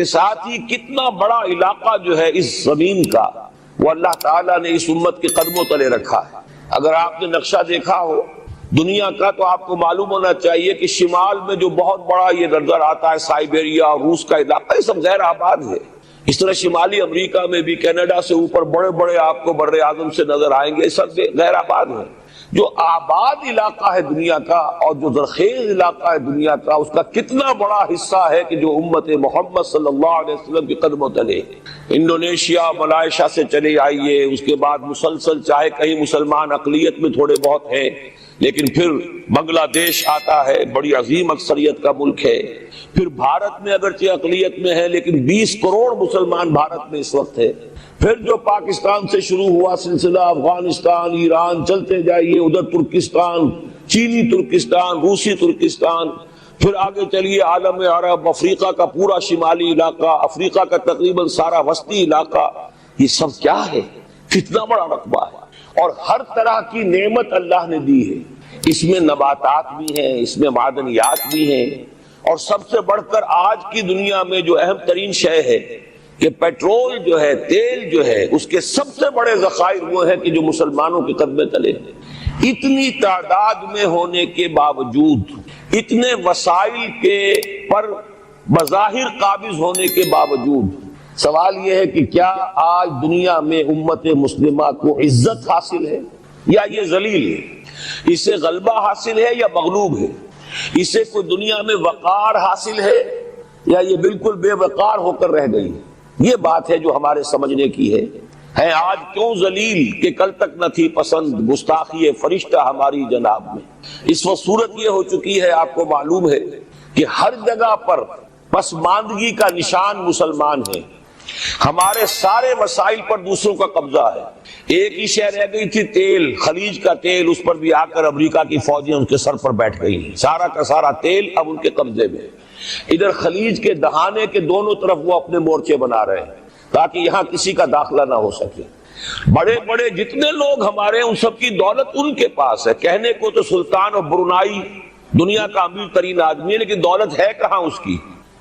کہ ساتھ ہی کتنا بڑا علاقہ جو ہے اس زمین کا وہ اللہ تعالیٰ نے اس امت کے قدموں تلے رکھا ہے۔ اگر آپ نے نقشہ دیکھا ہو دنیا کا تو آپ کو معلوم ہونا چاہیے کہ شمال میں جو بہت بڑا یہ نظر آتا ہے سائبیریا اور روس کا علاقہ، یہ سب غیر آباد ہے۔ اس طرح شمالی امریکہ میں بھی کینیڈا سے اوپر بڑے بڑے آپ کو بر اعظم سے نظر آئیں گے، یہ سب غیر آباد ہیں۔ جو آباد علاقہ ہے دنیا کا اور جو زرخیز علاقہ ہے دنیا کا، اس کا کتنا بڑا حصہ ہے کہ جو امت محمد صلی اللہ علیہ وسلم کے قدموں تلے۔ انڈونیشیا ملائیشیا سے چلے آئیے، اس کے بعد مسلسل چاہے کہیں مسلمان اقلیت میں تھوڑے بہت ہیں، لیکن پھر بنگلہ دیش آتا ہے، بڑی عظیم اکثریت کا ملک ہے۔ پھر بھارت میں اگرچہ اقلیت میں ہے لیکن 20 کروڑ مسلمان بھارت میں اس وقت ہے۔ پھر جو پاکستان سے شروع ہوا سلسلہ، افغانستان، ایران، چلتے جائیے ادھر ترکستان، چینی ترکستان، روسی ترکستان، پھر آگے چلیے عالم عرب، افریقہ کا پورا شمالی علاقہ، افریقہ کا تقریباً سارا وسطی علاقہ، یہ سب کیا ہے؟ کتنا بڑا رقبہ ہے، اور ہر طرح کی نعمت اللہ نے دی ہے۔ اس میں نباتات بھی ہیں، اس میں معدنیات بھی ہیں، اور سب سے بڑھ کر آج کی دنیا میں جو اہم ترین شے ہے کہ پیٹرول جو ہے، تیل جو ہے، اس کے سب سے بڑے ذخائر وہ ہیں کہ جو مسلمانوں کے قدمے تلے ہیں۔ اتنی تعداد میں ہونے کے باوجود، اتنے وسائل کے پر بظاہر قابض ہونے کے باوجود، سوال یہ ہے کہ کیا آج دنیا میں امت مسلمہ کو عزت حاصل ہے یا یہ ذلیل ہے؟ اسے غلبہ حاصل ہے یا مغلوب ہے؟ اسے کوئی دنیا میں وقار حاصل ہے یا یہ بالکل بے وقار ہو کر رہ گئی؟ یہ بات ہے جو ہمارے سمجھنے کی ہے آج کیوں ذلیل کہ کل تک نہ تھی پسند، گستاخی فرشتہ ہماری جناب میں۔ اس وقت صورت یہ ہو چکی ہے، آپ کو معلوم ہے کہ ہر جگہ پر پسماندگی کا نشان مسلمان ہیں۔ ہمارے سارے وسائل پر دوسروں کا قبضہ ہے۔ ایک ہی شے رہ گئی تھی، تیل، خلیج کا تیل، اس پر بھی آ کر امریکہ کی فوجیں ان کے سر پر بیٹھ گئی ہیں۔ سارا کا سارا تیل اب ان کے قبضے میں۔ ادھر خلیج کے دہانے کے دونوں طرف وہ اپنے مورچے بنا رہے ہیں تاکہ یہاں کسی کا داخلہ نہ ہو سکے۔ بڑے بڑے جتنے لوگ ہمارے ہیں ان سب کی دولت ان کے پاس ہے۔ کہنے کو تو سلطان اور برونائی دنیا کا امیر ترین آدمی ہے، لیکن دولت ہے کہاں اس کی؟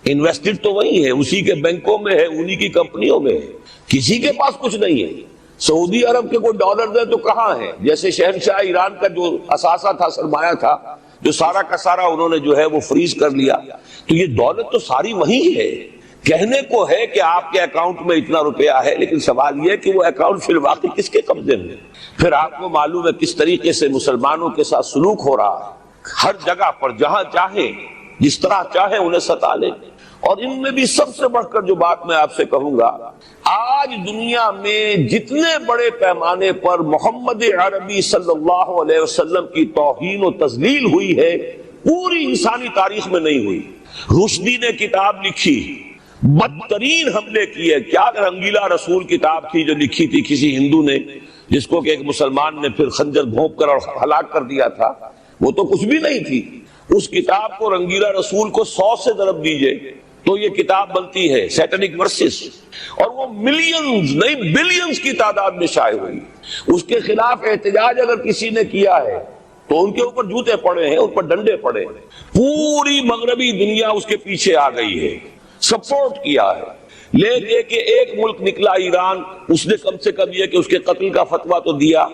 انویسٹڈ تو وہی ہے، اسی کے بینکوں میں ہے، انہی کی کمپنیوں میں ہے، کسی کے پاس کچھ نہیں ہے۔ سعودی عرب کے کوئی ڈالر دے تو کہاں ہے؟ جیسے شہنشاہ ایران کا جو اثاثہ تھا، سرمایہ تھا، جو سارا کا سارا انہوں نے جو ہے وہ فریز کر لیا، تو یہ دولت تو ساری وہی ہے۔ کہنے کو ہے کہ آپ کے اکاؤنٹ میں اتنا روپیہ ہے، لیکن سوال یہ کہ وہ اکاؤنٹ فی الواقع کس کے قبضے میں؟ پھر آپ کو معلوم ہے کس طریقے سے مسلمانوں کے ساتھ سلوک ہو رہا ہے۔ ہر جگہ پر جہاں چاہیں، جس طرح چاہیں انہیں ستا لیں۔ اور ان میں بھی سب سے بڑھ کر جو بات میں آپ سے کہوں گا، آج دنیا میں جتنے بڑے پیمانے پر محمد عربی صلی اللہ علیہ وسلم کی توہین و تذلیل ہوئی ہے، پوری انسانی تاریخ میں نہیں ہوئی۔ رشدی نے کتاب لکھی، بدترین حملے کیے۔ کیا رنگیلا رسول کتاب تھی جو لکھی تھی کسی ہندو نے، جس کو کہ ایک مسلمان نے پھر خنجر بھونک کر اور ہلاک کر دیا تھا، وہ تو کچھ بھی نہیں تھی۔ اس کتاب کو رنگیلا رسول کو 100 سے ضرب دیجئے تو یہ کتاب بنتی ہے سیٹنک ورسز، اور وہ ملینز نہیں بلینز کی تعداد میں شائع ہوئی۔ اس کے خلاف احتجاج اگر کسی نے کیا ہے تو ان کے اوپر جوتے پڑے ہیں، ان پر ڈنڈے پڑے ہیں۔ پوری مغربی دنیا اس کے پیچھے آ گئی ہے، سپورٹ کیا ہے۔ لے دے کے ایک ملک نکلا ایران، اس نے کم سے کم یہ کہ اس کے قتل کا فتویٰ تو دیا،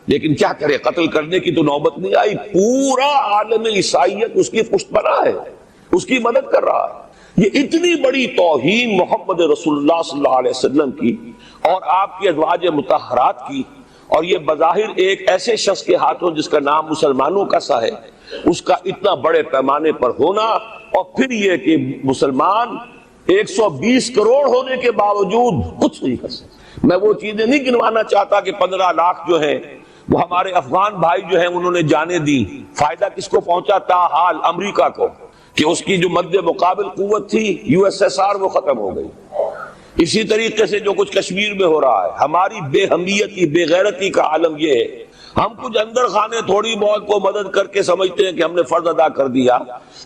لیکن کیا کرے، قتل کرنے کی تو نوبت نہیں آئی۔ پورا عالم عیسائیت اس کی پشت بنا ہے، اس کی مدد کر رہا ہے۔ یہ اتنی بڑی توہین محمد رسول اللہ صلی اللہ علیہ وسلم کی اور آپ کی ازواج مطہرات کی، اور یہ بظاہر ایک ایسے شخص کے ہاتھوں جس کا نام مسلمانوں کا سا ہے، اس کا اتنا بڑے پیمانے پر ہونا، اور پھر یہ کہ مسلمان 120 کروڑ ہونے کے باوجود کچھ نہیں کر سکتے۔ میں وہ چیزیں نہیں گنوانا چاہتا کہ 15 لاکھ جو ہیں وہ ہمارے افغان بھائی جو ہیں انہوں نے جانیں دی، فائدہ کس کو پہنچا؟ تاحال امریکہ کو، کہ اس کی جو مد مقابل قوت تھی USSR وہ ختم ہو گئی۔ اسی طریقے سے جو کچھ کشمیر میں ہو رہا ہے، ہماری بے ہمیتی، بے غیرتی کا عالم یہ ہے۔ ہم کچھ اندر خانے تھوڑی بہت کو مدد کر کے سمجھتے ہیں کہ ہم نے فرض ادا کر دیا،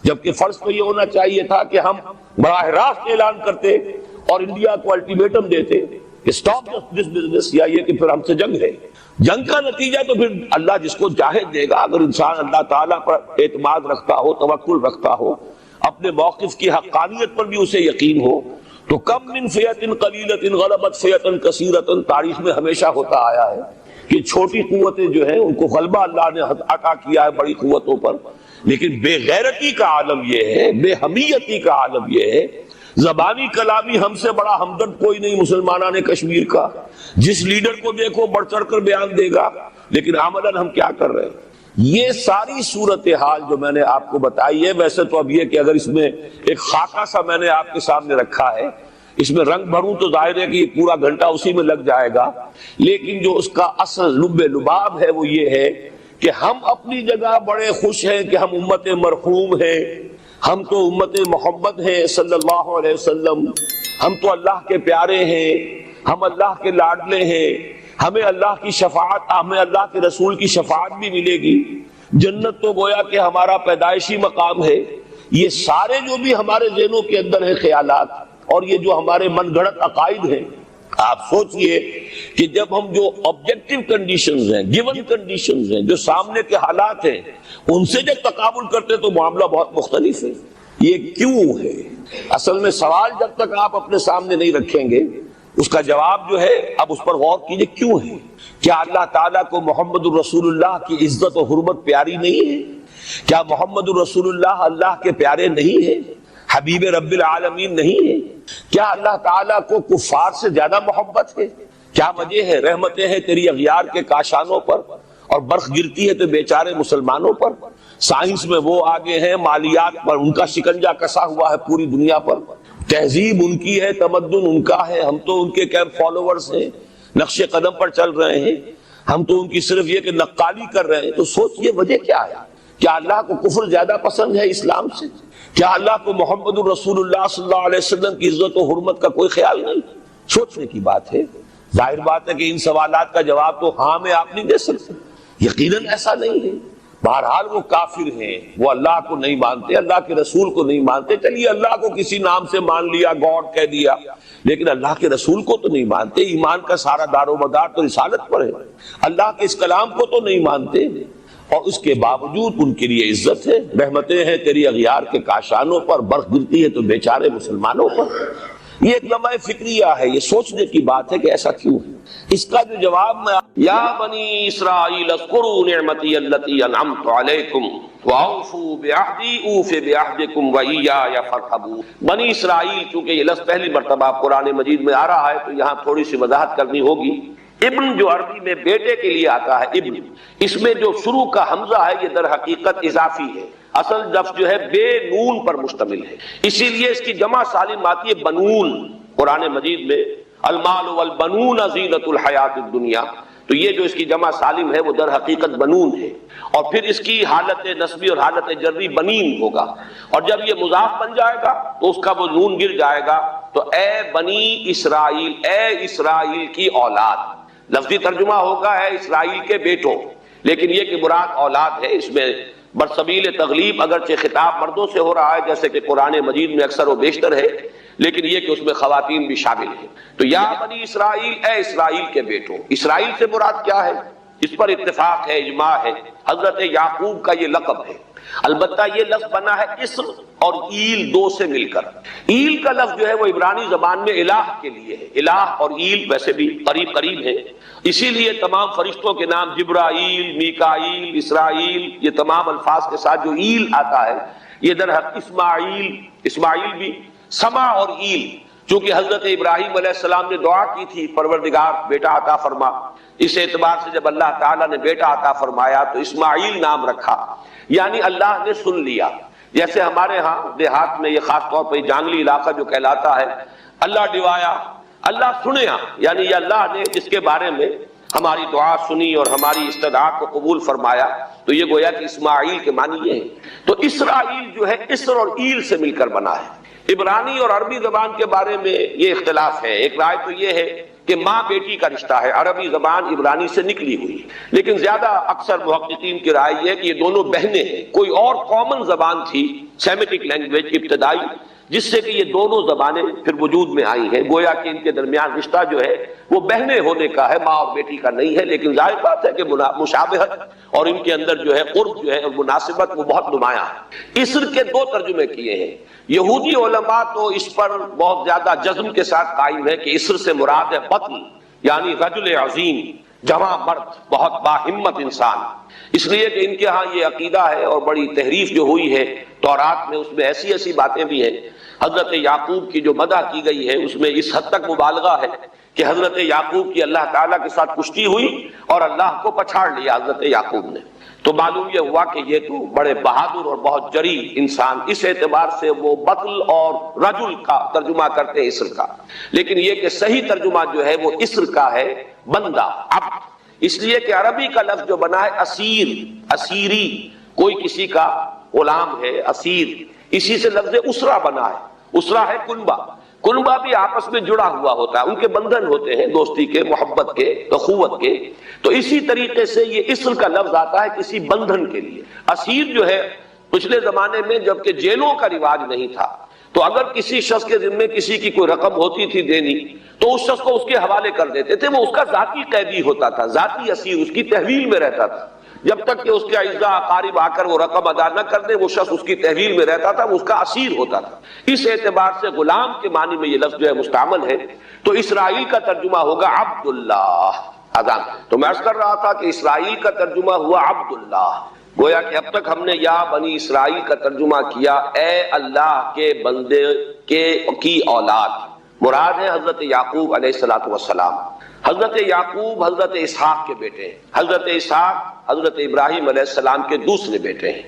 جبکہ فرض تو یہ ہونا چاہیے تھا کہ ہم براہ راست اعلان کرتے اور انڈیا کو الٹیمیٹم دیتے کہ سٹاپ دس بزنس، یا یہ کہ پھر ہم سے جنگ ہے۔ جنگ کا نتیجہ تو پھر اللہ جس کو چاہے دے گا۔ اگر انسان اللہ تعالیٰ پر اعتماد رکھتا ہو، توکل رکھتا ہو، اپنے موقف کی حقانیت پر بھی اسے یقین ہو، تو کم من فیۃ قلیلۃ غلبت فیۃ کثیرۃ تاریخ میں ہمیشہ ہوتا آیا ہے کہ چھوٹی قوتیں جو ہیں ان کو غلبہ اللہ نے عطا کیا ہے بڑی قوتوں پر، لیکن بے غیرتی کا عالم یہ ہے، بے حمیتی کا عالم یہ ہے، زبانی کلامی ہم سے بڑا ہمدرد کوئی نہیں مسلمانان کشمیر کا، جس لیڈر کو دیکھو بڑھ چڑھ کر بیان دے گا، لیکن عملاً ہم کیا کر رہے ہیں؟ یہ ساری صورتحال جو میں نے آپ کو بتائی ہے، ویسے تو اب یہ کہ اگر اس میں ایک خاکہ سا میں نے آپ کے سامنے رکھا ہے، اس میں رنگ بھروں تو ظاہر ہے کہ یہ پورا گھنٹہ اسی میں لگ جائے گا، لیکن جو اس کا اصل لب لباب ہے وہ یہ ہے کہ ہم اپنی جگہ بڑے خوش ہیں کہ ہم امت مرحوم ہیں، ہم تو امت محمد ہیں صلی اللہ علیہ وسلم، ہم تو اللہ کے پیارے ہیں، ہم اللہ کے لاڈلے ہیں، ہمیں اللہ کی شفاعت، ہمیں اللہ کے رسول کی شفاعت بھی ملے گی، جنت تو گویا کہ ہمارا پیدائشی مقام ہے۔ یہ سارے جو بھی ہمارے ذہنوں کے اندر ہیں خیالات، اور یہ جو ہمارے من گھڑت عقائد ہیں، آپ سوچئے کہ جب ہم جو آبجیکٹو کنڈیشنز ہیں، گیون کنڈیشنز ہیں، جو سامنے کے حالات ہیں، ان سے جب تقابل کرتے تو معاملہ بہت مختلف ہے۔ یہ کیوں ہے؟ اصل میں سوال جب تک آپ اپنے سامنے نہیں رکھیں گے اس کا جواب جو ہے، اب اس پر غور کیجئے کیوں ہے؟ کیا اللہ تعالیٰ کو محمد الرسول اللہ کی عزت و حرمت پیاری نہیں ہے؟ کیا محمد الرسول اللہ اللہ کے پیارے نہیں ہیں، حبیب رب العالمین نہیں ہے؟ کیا اللہ تعالیٰ کو کفار سے زیادہ محبت ہے؟ کیا وجہ ہے؟ رحمتیں ہیں تیری اغیار کے کاشانوں پر، اور برف گرتی ہے تو بیچارے مسلمانوں پر۔ سائنس میں وہ آگے ہیں، مالیات پر ان کا شکنجہ کسا ہوا ہے پوری دنیا پر، تہذیب ان کی ہے، تمدن ان کا ہے، ہم تو ان کے کیمپ فالوورز ہیں، نقش قدم پر چل رہے ہیں، ہم تو ان کی صرف یہ کہ نقالی کر رہے ہیں۔ تو سوچئے وجہ کیا ہے؟ کیا اللہ کو کفر زیادہ پسند ہے اسلام سے؟ کیا اللہ کو محمد الرسول اللہ صلی اللہ علیہ وسلم کی عزت و حرمت کا کوئی خیال نہیں؟ سوچنے کی بات ہے۔ ظاہر بات ہے کہ ان سوالات کا جواب تو ہاں میں آپ نہیں دے سکتے، یقیناً ایسا نہیں ہے۔ بہرحال وہ کافر ہیں، وہ اللہ کو نہیں مانتے، اللہ کے رسول کو نہیں مانتے، چلیے اللہ کو کسی نام سے مان لیا، گاڈ کہہ دیا، لیکن اللہ کے رسول کو تو نہیں مانتے۔ ایمان کا سارا دار و مدار تو رسالت پر ہے، اللہ کے اس کلام کو تو نہیں مانتے، اور اس کے باوجود ان کے لیے عزت ہے۔ رحمتیں ہیں تیری اغیار کے کاشانوں پر، برف گرتی ہے تو بیچارے مسلمانوں پر۔ یہ ایک لمحہ فکریہ ہے، یہ سوچنے کی بات ہے کہ ایسا کیوں ہے۔ اس کا جو جواب میں یا بنی اسرائیل اذکروا نعمتی التی انعمت علیکم واوفوا بعہدی اوف بعہدکم وایای فارہبون۔ بنی اسرائیل، چونکہ یہ لفظ پہلی مرتبہ قرآن مجید میں آ رہا ہے تو یہاں تھوڑی سی وضاحت کرنی ہوگی۔ ابن جو عربی میں بیٹے کے لیے آتا ہے ابن، اس میں جو شروع کا حمزہ ہے یہ در حقیقت اضافی ہے، اصل لفظ جو ہے بے نون پر مشتمل ہے، اسی لیے اس کی جمع سالم آتی ہے بنون۔ قرآن مجید میں المال والبنون زینت الحیات الدنیا، تو یہ جو اس کی جمع سالم ہے وہ در حقیقت بنون ہے، اور پھر اس کی حالت نسبی اور حالت جری بنین ہوگا، اور جب یہ مضاف بن جائے گا تو اس کا وہ نون گر جائے گا، تو اے بنی اسرائیل، اے اسرائیل کی اولاد۔ لفظی ترجمہ ہوگا اے اسرائیل کے بیٹوں، لیکن یہ کہ مراد اولاد ہے، اس میں برسبیل تغلیب اگرچہ خطاب مردوں سے ہو رہا ہے جیسے کہ قرآن مجید میں اکثر و بیشتر ہے، لیکن یہ کہ اس میں خواتین بھی شامل ہیں۔ تو یا بنی اسرائیل، اے اسرائیل کے بیٹوں۔ اسرائیل سے مراد کیا ہے؟ اس پر اتفاق ہے، اجماع ہے، حضرت یعقوب کا یہ لقب ہے۔ البتہ یہ لفظ بنا ہے اسم اور ایل دو سے مل کر۔ ایل کا لفظ جو ہے وہ عبرانی زبان میں الہ کے لیے ہے، الہ اور ایل ویسے بھی قریب قریب ہیں، اسی لیے تمام فرشتوں کے نام جبرائیل، میکائیل، اسرائیل، یہ تمام الفاظ کے ساتھ جو ایل آتا ہے یہ در حق اسماعیل بھی، سما اور ایل، چونکہ حضرت ابراہیم علیہ السلام نے دعا کی تھی پروردگار بیٹا عطا فرما، اس اعتبار سے جب اللہ تعالیٰ نے بیٹا عطا فرمایا تو اسماعیل نام رکھا، یعنی اللہ نے سن لیا۔ جیسے ہمارے ہاں دیہات میں یہ خاص طور پر جانگلی علاقہ جو کہلاتا ہے، اللہ ڈوایا، اللہ سنیا، یعنی یہ اللہ نے جس کے بارے میں ہماری دعا سنی اور ہماری استدعا کو قبول فرمایا، تو یہ گویا کہ اسماعیل کے معنی یہ ہے۔ تو اسرائیل جو ہے اسر اور ایل سے مل کر بنا ہے۔ عبرانی اور عربی زبان کے بارے میں یہ اختلاف ہے، ایک رائے تو یہ ہے کہ ماں بیٹی کا رشتہ ہے، عربی زبان عبرانی سے نکلی ہوئی، لیکن زیادہ اکثر محققین کی رائے یہ ہے کہ یہ دونوں بہنیں ہیں، کوئی اور کامن زبان تھی، سیمیٹک لینگویج ابتدائی، جس سے کہ یہ دونوں زبانیں پھر وجود میں آئی ہیں. گویا کہ ان کے درمیان رشتہ جو ہے وہ بہنے ہونے کا ہے، ماں اور بیٹی کا نہیں ہے، لیکن ظاہر بات ہے کہ مشابہت اور ان کے اندر جو ہے قرب جو ہے اور مناسبت وہ بہت نمایاں ہے. اسر کے دو ترجمے کیے ہیں. یہودی علماء تو اس پر بہت زیادہ جزم کے ساتھ قائم ہے کہ اسر سے مراد ہے بطن، یعنی رجل عظیم، جواں مرد، بہت باہمت انسان. اس لیے کہ ان کے ہاں یہ عقیدہ ہے اور بڑی تحریف جو ہوئی ہے تورات میں، اس میں ایسی ایسی باتیں بھی ہیں. حضرت یعقوب کی جو مدح کی گئی ہے اس میں اس حد تک مبالغہ ہے کہ حضرت یعقوب کی اللہ تعالیٰ کے ساتھ کشتی ہوئی اور اللہ کو پچھاڑ لیا حضرت یعقوب نے. تو معلوم یہ ہوا کہ یہ تو بڑے بہادر اور بہت جری انسان، اس اعتبار سے وہ بطل اور رجل کا ترجمہ کرتے ہیں اسر کا. لیکن یہ کہ صحیح ترجمہ جو ہے وہ اسر کا ہے بندہ، عبد. اس لیے کہ عربی کا لفظ جو بنا ہے اسیر، اسیری، کوئی کسی کا غلام ہے اسیر، اسی سے لفظ اسرا بنا ہے. اسرا ہے کنبہ، کنبہ بھی آپس میں جڑا ہوا ہوتا ہے، ان کے بندھن ہوتے ہیں دوستی کے، محبت کے، اخوت کے. تو اسی طریقے سے یہ اسر کا لفظ آتا ہے کسی بندھن کے لیے. اسیر جو ہے پچھلے زمانے میں جبکہ جیلوں کا رواج نہیں تھا تو اگر کسی شخص کے ذمے کسی کی کوئی رقم ہوتی تھی دینی تو اس شخص کو اس کے حوالے کر دیتے تھے. وہ اس کا ذاتی قیدی ہوتا تھا، ذاتی اسیر، اس کی تحویل میں رہتا تھا. جب تک کہ اس کے اعزاء اقارب آ کر وہ رقم ادا نہ کر دے وہ شخص اس کی تحویل میں رہتا تھا، وہ اس کا اسیر ہوتا تھا. اس اعتبار سے غلام کے معنی میں یہ لفظ جو ہے مستعمل ہے. تو اسرائیل کا ترجمہ ہوگا عبداللہ. اذان تو میں عرض کر رہا تھا کہ اسرائیل کا ترجمہ ہوا عبداللہ. گویا کہ اب تک ہم نے یا بنی اسرائیل کا ترجمہ کیا اے اللہ کے بندے کی اولاد. مراد ہے حضرت یعقوب علیہ الصلوۃ والسلام. حضرت یعقوب حضرت اسحاق کے بیٹے ہیں. حضرت اسحاق حضرت ابراہیم علیہ السلام کے دوسرے بیٹے ہیں.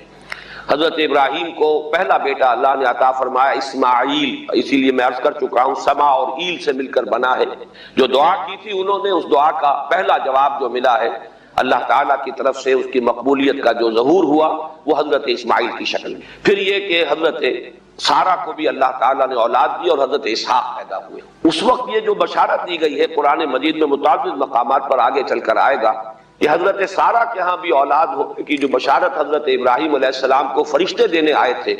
حضرت ابراہیم کو پہلا بیٹا اللہ نے عطا فرمایا اسماعیل. اسی لیے میں عرض کر چکا ہوں سما اور ایل سے مل کر بنا ہے. جو دعا کی تھی انہوں نے، اس دعا کا پہلا جواب جو ملا ہے اللہ تعالیٰ کی طرف سے، اس کی مقبولیت کا جو ظہور ہوا وہ حضرت اسماعیل کی شکل میں. پھر یہ کہ حضرت سارہ کو بھی اللہ تعالیٰ نے اولاد دی اور حضرت اسحاق پیدا ہوئے. اس وقت یہ جو بشارت دی گئی ہے قرآن مجید میں متعدد مقامات پر آگے چل کر آئے گا کہ حضرت سارہ کے ہاں بھی اولاد ہونے کی جو بشارت حضرت ابراہیم علیہ السلام کو فرشتے دینے آئے تھے،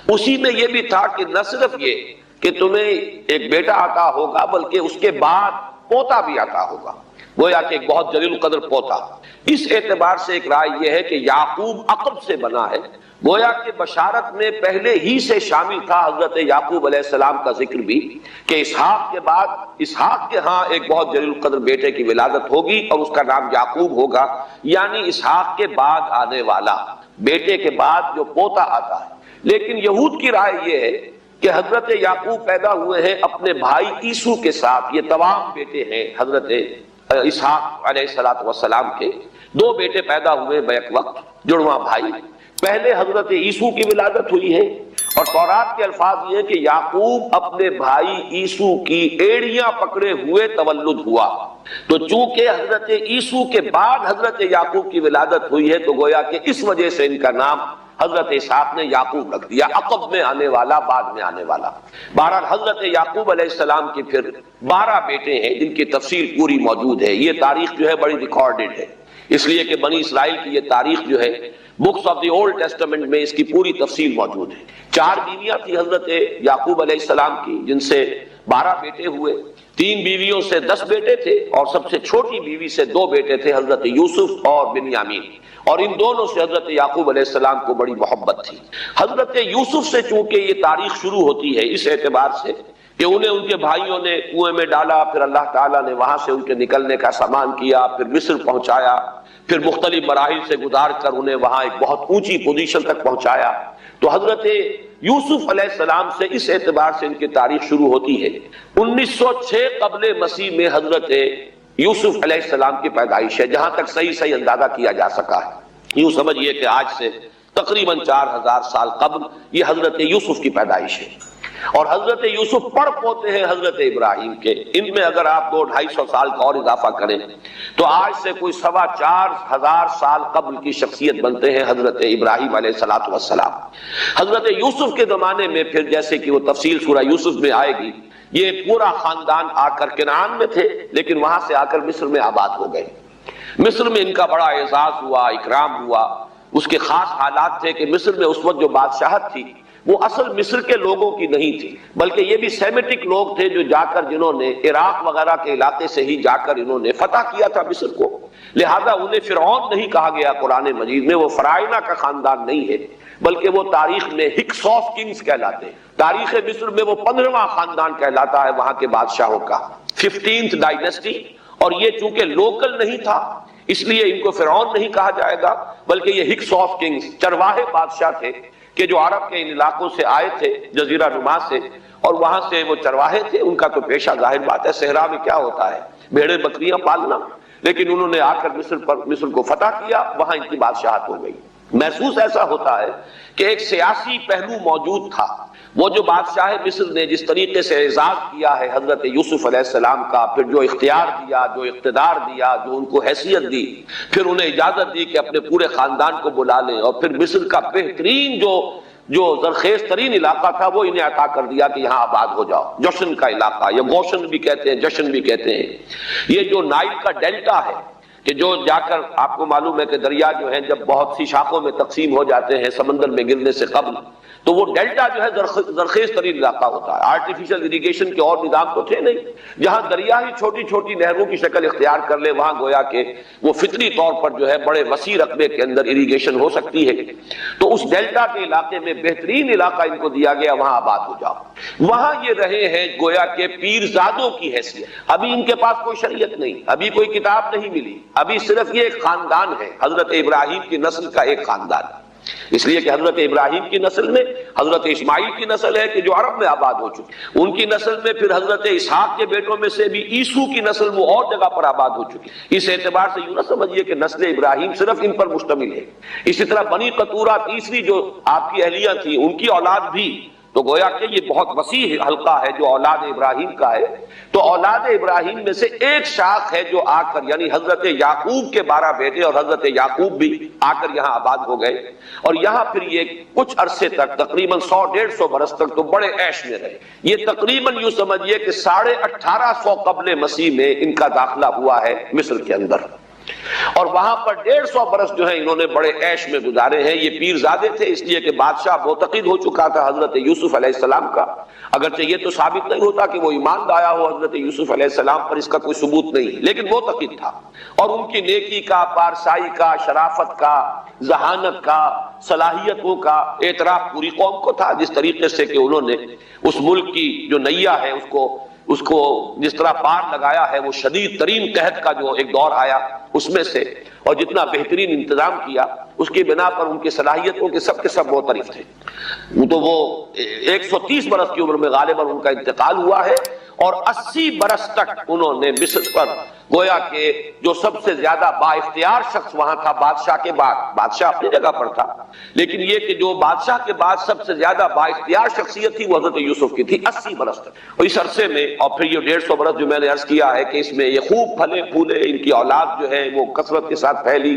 اسی میں یہ بھی تھا کہ نہ صرف یہ کہ تمہیں ایک بیٹا عطا ہوگا بلکہ اس کے بعد پوتا بھی عطا ہوگا. گویا کہ ایک بہت جلیل القدر پوتا. اس اعتبار سے ایک رائے یہ ہے کہ یعقوب عقب سے بنا ہے. گویا کہ بشارت میں پہلے ہی سے شامل تھا حضرت یعقوب علیہ السلام کا ذکر بھی کہ اسحاق کے بعد اسحاق کے ہاں ایک بہت جلیل القدر بیٹے کی ولادت ہوگی اور اس کا نام یعقوب ہوگا، یعنی اسحاق کے بعد آنے والا، بیٹے کے بعد جو پوتا آتا ہے. لیکن یہود کی رائے یہ ہے کہ حضرت یعقوب پیدا ہوئے ہیں اپنے بھائی عیسو کے ساتھ. یہ تمام بیٹے ہیں حضرت اسحاق علیہ السلام کے. دو بیٹے پیدا ہوئے بیک وقت، جڑواں بھائی. پہلے حضرت عیسو کی ولادت ہوئی ہے اور تورات کے الفاظ یہ ہے کہ یعقوب اپنے بھائی عیسو کی ایڑیاں پکڑے ہوئے تولد ہوا. تو چونکہ حضرت عیسو کے بعد حضرت یعقوب کی ولادت ہوئی ہے تو گویا کہ اس وجہ سے ان کا نام حضرت اسحاق نے یعقوب رکھ دیا، عقب میں آنے والا، بعد میں آنے والا. بہرحال حضرت یعقوب علیہ السلام کے پھر 12 بیٹے ہیں جن کی تفصیل پوری موجود ہے. یہ تاریخ جو ہے بڑی ریکارڈڈ ہے، اس لیے کہ بنی اسرائیل کی یہ تاریخ جو ہے books of the old testament میں اس کی پوری تفصیل موجود ہے. 4 بیویاں تھی حضرت یعقوب علیہ السلام کی جن سے 12 بیٹے ہوئے. 3 بیویوں سے 10 بیٹے تھے اور سب سے چھوٹی بیوی سے 2 بیٹے تھے حضرت یوسف اور بنیامین. اور ان دونوں سے حضرت یعقوب علیہ السلام کو بڑی محبت تھی. حضرت یوسف سے چونکہ یہ تاریخ شروع ہوتی ہے اس اعتبار سے کہ انہیں ان کے بھائیوں نے کنویں میں ڈالا، پھر اللہ تعالیٰ نے وہاں سے ان کے نکلنے کا سامان کیا، پھر مصر پہنچایا، پھر مختلف مراحل سے گزار کر انہیں وہاں ایک بہت اونچی پوزیشن تک پہنچایا. تو حضرت یوسف علیہ السلام سے اس اعتبار سے ان کی تاریخ شروع ہوتی ہے. 1906 قبل مسیح میں حضرت یوسف علیہ السلام کی پیدائش ہے، جہاں تک صحیح اندازہ کیا جا سکا ہے. یوں سمجھئے کہ آج سے تقریباً 4000 سال قبل یہ حضرت یوسف کی پیدائش ہے. اور حضرت یوسف پڑ پوتے ہیں حضرت ابراہیم کے. ان میں اگر آپ 200-250 سال کا اور اضافہ کریں تو آج سے کوئی 4500 سال قبل کی شخصیت بنتے ہیں حضرت ابراہیم علیہ السلام. حضرت یوسف کے زمانے میں پھر جیسے کہ وہ تفصیل سورہ یوسف میں آئے گی، یہ پورا خاندان آ کر کنعان میں تھے لیکن وہاں سے آ کر مصر میں آباد ہو گئے. مصر میں ان کا بڑا اعزاز ہوا، اکرام ہوا. اس کے خاص حالات تھے کہ مصر میں اس وقت جو بادشاہت تھی وہ اصل مصر کے لوگوں کی نہیں تھی، بلکہ یہ بھی سیمیٹک لوگ تھے جو جا کر جنہوں نے عراق وغیرہ کے علاقے سے ہی جا کر انہوں نے فتح کیا تھا مصر کو، لہذا انہیں فرعون نہیں کہا گیا قرآن مجید میں، وہ فرعونہ کا خاندان نہیں ہے، بلکہ وہ تاریخ میں ہکس آف کنگز کہلاتے ہیں۔ تاریخ مصر میں وہ 15واں خاندان کہلاتا ہے وہاں کے بادشاہوں کا، 15th ڈائنیسٹی، اور یہ چونکہ لوکل نہیں تھا اس لیے ان کو فرعون نہیں کہا جائے گا، بلکہ یہ ہکس آف کنگز چرواہے بادشاہ تھے کہ جو عرب کے ان علاقوں سے آئے تھے جزیرہ نما سے، اور وہاں سے وہ چرواہے تھے، ان کا تو پیشہ ظاہر بات ہے صحرا میں کیا ہوتا ہے، بھیڑیں بکریاں پالنا، لیکن انہوں نے آ کر مصر کو فتح کیا، وہاں ان کی بادشاہت ہو گئی۔ محسوس ایسا ہوتا ہے کہ ایک سیاسی پہلو موجود تھا، وہ جو بادشاہ مصر نے جس طریقے سے اعزاز کیا ہے حضرت یوسف علیہ السلام کا، پھر جو اختیار دیا، جو اقتدار دیا، جو ان کو حیثیت دی، پھر انہیں اجازت دی کہ اپنے پورے خاندان کو بلا لیں، اور پھر مصر کا بہترین جو زرخیز ترین علاقہ تھا وہ انہیں عطا کر دیا کہ یہاں آباد ہو جاؤ، جشن کا علاقہ، یا گوشن بھی کہتے ہیں، جشن بھی کہتے ہیں۔ یہ جو نائل کا ڈیلٹا ہے کہ جو جا کر آپ کو معلوم ہے کہ دریا جو ہیں جب بہت سی شاخوں میں تقسیم ہو جاتے ہیں سمندر میں گرنے سے قبل، تو وہ ڈیلٹا جو ہے زرخیز ترین علاقہ ہوتا ہے۔ آرٹیفیشل اریگیشن کے اور نظام تو تھے نہیں، جہاں دریا ہی چھوٹی چھوٹی نہروں کی شکل اختیار کر لے وہاں گویا کہ وہ فطری طور پر جو ہے بڑے وسیع رقبے کے اندر اریگیشن ہو سکتی ہے، تو اس ڈیلٹا کے علاقے میں بہترین علاقہ ان کو دیا گیا، وہاں آباد ہو جاؤ۔ وہاں یہ رہے ہیں گویا کہ پیرزادوں کی حیثیت، ابھی ان کے پاس کوئی شریعت نہیں، ابھی کوئی کتاب نہیں ملی، ابھی صرف یہ ایک خاندان ہے، حضرت ابراہیم کی نسل کا ایک خاندان، اس لیے کہ حضرت ابراہیم کی نسل میں حضرت اسماعیل کی نسل ہے کہ جو عرب میں آباد ہو چکی، ان کی نسل میں پھر حضرت اسحاق کے بیٹوں میں سے بھی عیسو کی نسل وہ اور جگہ پر آباد ہو چکی۔ اس اعتبار سے یوں نہ سمجھیے کہ نسل ابراہیم صرف ان پر مشتمل ہے، اسی طرح بنی قطورہ تیسری جو آپ کی اہلیہ تھی ان کی اولاد بھی، تو گویا کہ یہ بہت وسیع حلقہ ہے جو اولاد ابراہیم کا ہے۔ تو اولاد ابراہیم میں سے ایک شاخ ہے جو آ کر، یعنی حضرت یعقوب کے 12 بیٹے اور حضرت یعقوب بھی آ کر یہاں آباد ہو گئے، اور یہاں پھر یہ کچھ عرصے تک تقریباً 100-150 برس تک تو بڑے عیش میں رہے۔ یہ تقریباً یوں سمجھیے کہ 1850 قبل مسیح میں ان کا داخلہ ہوا ہے مصر کے اندر، اور وہاں پر 150 برس جو ہیں انہوں نے بڑے عیش میں گزارے ہیں۔ یہ پیرزادے تھے اس لیے کہ بادشاہ معتقد ہو چکا تھا حضرت یوسف علیہ السلام کا، اگرچہ یہ تو ثابت نہیں ہوتا کہ وہ ایمان لایا ہو حضرت یوسف علیہ السلام پر، اس کا کوئی ثبوت نہیں، لیکن معتقد تھا، اور ان کی نیکی کا، پارسائی کا، شرافت کا، ذہانت کا، صلاحیتوں کا اعتراف پوری قوم کو تھا، جس طریقے سے کہ انہوں نے اس ملک کی جو نیا ہے اس کو جس طرح پار لگایا ہے، وہ شدید ترین قحط کا جو ایک دور آیا اس میں سے، اور جتنا بہترین انتظام کیا اس کی بنا پر ان کی صلاحیتوں کے سب معترف تھے۔ تو وہ 130 برس کی عمر میں غالباً ان کا انتقال ہوا ہے، اور 80 برس تک انہوں نے مصر پر گویا کہ جو سب سے زیادہ با اختیار شخص وہاں تھا بادشاہ کے بعد، بادشاہ اپنی جگہ پر تھا، لیکن یہ کہ جو بادشاہ کے بعد سب سے زیادہ با اختیار شخصیت تھی وہ حضرت یوسف کی تھی 80 برس تک، اور اس عرصے میں، اور پھر یہ 150 برس جو میں نے عرض کیا ہے کہ اس میں یہ خوب پھلے پھولے، ان کی اولاد جو ہے وہ کثرت کے ساتھ پھیلی،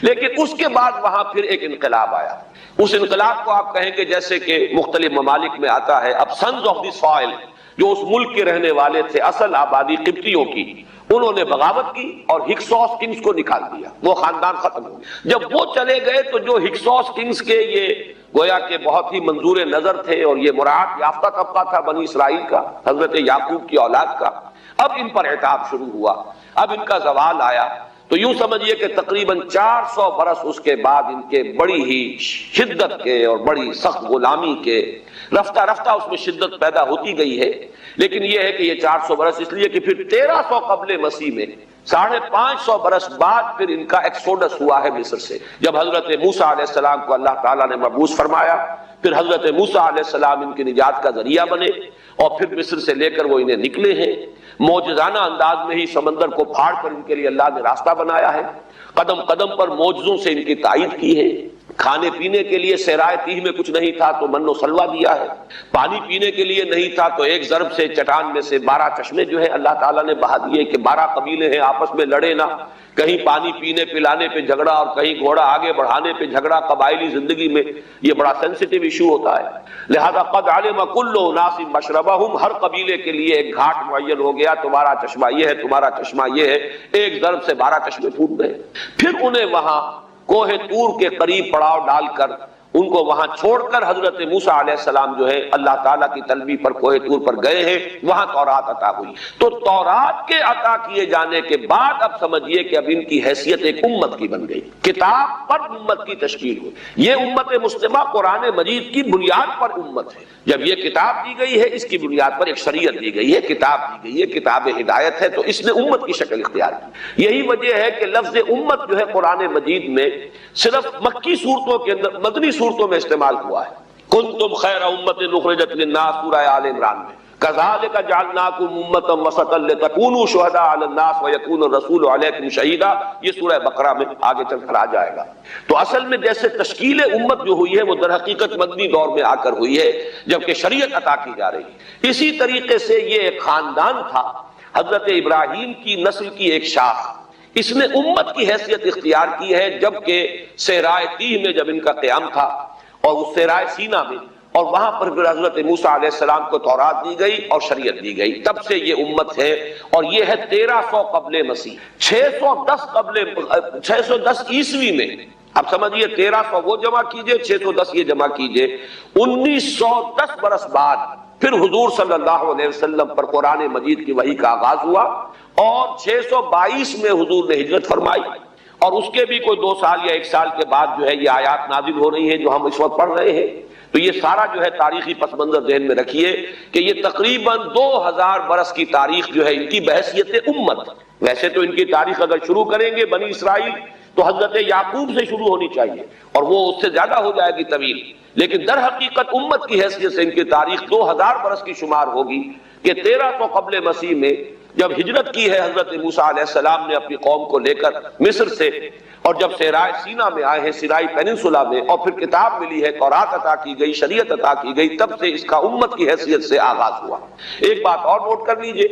لیکن اس کے بعد وہاں پھر ایک انقلاب آیا۔ اس انقلاب کو آپ کہیں گے جیسے کہ مختلف ممالک میں آتا ہے، اب سنز آف دی سوائل جو اس ملک کے رہنے والے تھے، اصل آبادی قبطیوں کی، انہوں نے بغاوت کی اور ہکسوس کنگز کو نکال دیا، وہ خاندان ختم ہو گیا۔ جب وہ چلے گئے تو جو ہکسوس کنگز کے یہ گویا کہ بہت ہی منظور نظر تھے اور یہ مراعات یافتہ طبقہ تھا بنی اسرائیل کا، حضرت یعقوب کی اولاد کا، اب ان پر عتاب شروع ہوا، اب ان کا زوال آیا۔ تو یوں سمجھیے کہ تقریباً 400 برس اس کے بعد ان کے بڑی ہی شدت کے اور بڑی سخت غلامی کے، رفتہ رفتہ اس میں شدت پیدا ہوتی گئی ہے، لیکن یہ ہے کہ یہ 400 برس اس لیے کہ پھر 1300 قبل مسیح میں 550 برس بعد پھر ان کا ایکسوڈس ہوا ہے مصر سے، جب حضرت موسیٰ علیہ السلام کو اللہ تعالیٰ نے مبعوث فرمایا، پھر حضرت موسیٰ علیہ السلام ان کی نجات کا ذریعہ بنے، اور پھر مصر سے لے کر وہ انہیں نکلے ہیں، معجزانہ انداز میں ہی سمندر کو پھاڑ کر ان کے لیے اللہ نے راستہ بنایا ہے، قدم قدم پر معجزوں سے ان کی تائید کی ہے، کھانے پینے کے لیے صحرائے تیہ میں کچھ نہیں تھا تو من و سلوہ دیا ہے، پانی پینے کے لیے نہیں تھا تو ایک ضرب سے چٹان میں سے 12 چشمے جو ہے اللہ تعالیٰ نے بہا دیے کہ 12 قبیلے ہیں آپس میں لڑے نہ، کہیں پانی پینے پلانے پہ جھگڑا اور کہیں گھوڑا آگے بڑھانے پہ جھگڑا، قبائلی زندگی میں یہ بڑا سینسیٹیو ایشو ہوتا ہے، لہذا قد علم کل اناس مشربہم، ہر قبیلے کے لیے ایک گھاٹ معین ہو گیا، تمہارا چشمہ یہ ہے، تمہارا چشمہ یہ ہے، ایک ضرب سے 12 چشمے پھوٹ گئے۔ پھر انہیں وہاں کوہ طور کے قریب پڑاؤ ڈال کر ان کو وہاں چھوڑ کر حضرت موسیٰ علیہ السلام جو ہے اللہ تعالیٰ کی طلبی پر کوہ طور پر گئے ہیں، وہاں تورات عطا ہوئی۔ تو تورات کے عطا کیے جانے کے بعد اب سمجھیے کہ اب ان کی حیثیت ایک امت کی بن گئی، کتاب پر امت کی تشکیل ہوئی۔ یہ امت مسلمہ قرآن مجید کی بنیاد پر امت ہے۔ جب یہ کتاب دی گئی ہے، اس کی بنیاد پر ایک شریعت دی گئی ہے، کتاب دی گئی ہے، کتاب ہدایت ہے، تو اس نے امت کی شکل اختیار کی۔ یہی وجہ ہے کہ لفظ امت جو ہے قرآن مجید میں صرف مکی صورتوں کے اندر، مدنی صورتوں میں استعمال ہوا ہے۔ کنتم خیر امت اخرجت للناس سورہ آل عمران میں، کذالک جعلناکم امۃ وسطا لتکونوا شہداء علی الناس ویکون الرسول علیکم شہیدا، یہ سورہ بقرہ میں آگے چل کر آ جائے گا۔ تو اصل میں جیسے تشکیل امت جو ہوئی ہے وہ در حقیقت مدنی دور میں آ کر ہوئی ہے، جبکہ شریعت عطا کی جا رہی ہے۔ اسی طریقے سے یہ ایک خاندان تھا، حضرت ابراہیم کی نسل کی ایک شاخ، اس نے امت کی حیثیت اختیار کی ہے، جبکہ صحرائے تیہ میں جب ان کا قیام تھا اور اس صحرائے سینا میں، اور وہاں پر پھر حضرت موسیٰ علیہ السلام کو تورات دی گئی اور شریعت دی گئی، تب سے یہ امت ہے۔ اور یہ ہے 1300 قبل مسیح، 610 عیسوی میں۔ اب سمجھیے 1300 وہ جمع کیجئے، 610 یہ جمع کیجئے، 1910 برس بعد پھر حضور صلی اللہ علیہ وسلم پر قرآن مجید کی وحی کا آغاز ہوا، اور 622 میں حضور نے ہجرت فرمائی، اور اس کے بھی کوئی 2 سال یا 1 سال کے بعد جو ہے یہ آیات نازل ہو رہی ہیں جو ہم اس وقت پڑھ رہے ہیں۔ تو یہ سارا جو ہے تاریخی پس منظر ذہن میں رکھیے کہ یہ تقریباً 2000 برس کی تاریخ جو ہے ان کی بحیثیت امت۔ ویسے تو ان کی تاریخ اگر شروع کریں گے بنی اسرائیل تو حضرت یعقوب سے شروع ہونی چاہیے، اور وہ اس سے زیادہ ہو جائے گی طویل، لیکن در حقیقت امت کی حیثیت سے ان کی تاریخ 2000 برس کی شمار ہوگی کہ 1300 قبل مسیح میں جب ہجرت کی ہے حضرت موسیٰ علیہ السلام نے اپنی قوم کو لے کر مصر سے، اور جب صحرائے سینا میں آئے ہیں، سینائی پیننسولا میں، اور پھر کتاب ملی ہے، تورات عطا کی گئی، شریعت عطا کی گئی، تب سے اس کا امت کی حیثیت سے آغاز ہوا۔ ایک بات اور نوٹ کر لیجئے،